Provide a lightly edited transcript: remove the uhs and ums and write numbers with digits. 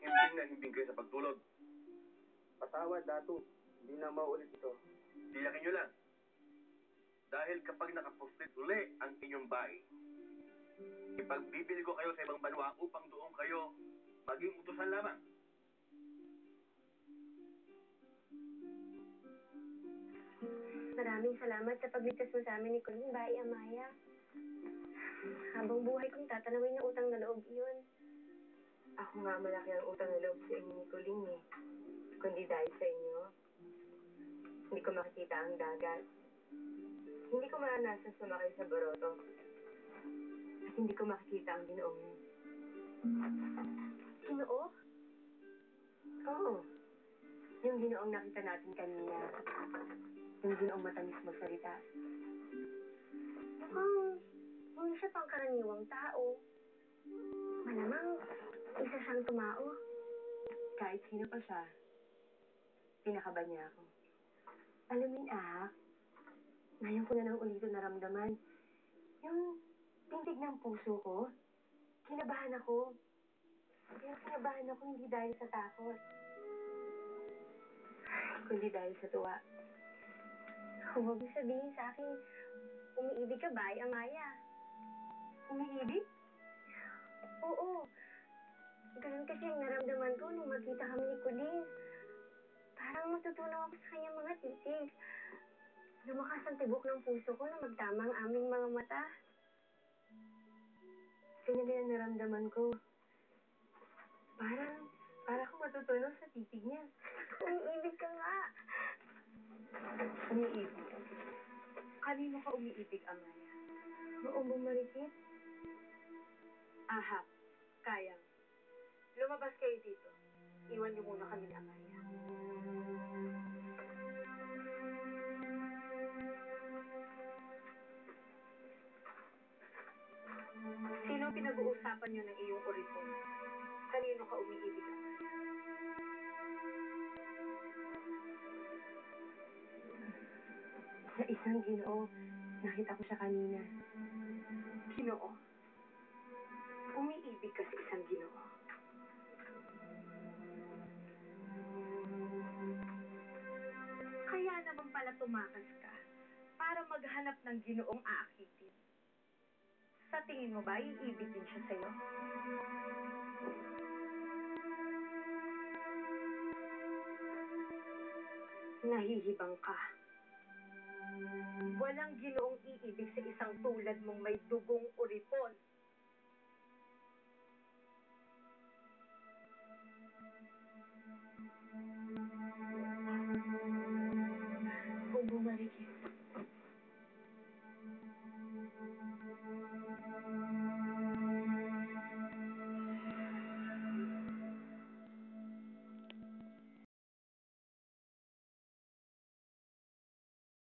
himbing na himbing kayo sa pagtulog. Patawad, Datu. Hindi na maulit ito. Tiyakin nyo lang. Dahil kapag nakaprofit uli ang inyong bahay, ipagbibili ko kayo sa ibang banwa upang doon kayo maging utusan lamang. Maraming salamat sa pagligtas mo sa amin ni Kuling, Bai Amaya. Habang buhay kong tatanawin ng utang na loob iyon. Ako nga malaki ang utang na loob sa inyo ni Kuling eh. Kundi dahil sa inyo, hindi ko makikita ang dagat. Hindi ko maranasan sumakay sa Boroto. At hindi ko makikita ang Ginoong yun. Ginoo? Oo. Yung Ginoong nakita natin kanina. Yung Ginoong matamis magsalita. Mukhang hindi siya pangkaraniwang tao. Malamang isa siyang tumao. Kahit sino pa siya, pinakaba niya ako. Alam mo ngayon ko na lang ulit naramdaman. Yung tindig ng puso ko, kinabahan ako. Pero kinabahan ako hindi dahil sa takot, kundi dahil sa tuwa. Huwag mo sabihin sa akin, umiibig ka, Bai Amaya. Umiibig? Oo. Ganun kasi ang naramdaman ko nung magkita kami ni Kuling. Parang matutunaw ako sa kanyang mga titig. Lumakas ang tibok ng puso ko na magtama ang aming mga mata. Ganyan din ang naramdaman ko. Parang akong matutunaw sa titig niya. Umiibig ka nga. Umiibig? Kanino ka umiibig, Amaya? Oo, Marikit. Ahap, Kayang. Lumabas kayo dito. Iwan niyo muna kami ni Amaya. Sino pinag-uusapan niyo ng iyong oripon? Kanino ka umiibig, Amaya? Sa isang Ginoo, nakita ko siya kanina. Ginoo? Umiibig ka sa isang Ginoo? Kaya naman pala tumakas ka para maghanap ng Ginoong aakitin. Sa tingin mo ba, iibig din siya sa'yo? Nahihibang ka. Walang Ginoong iibig sa isang tulad mong may dugong uripon.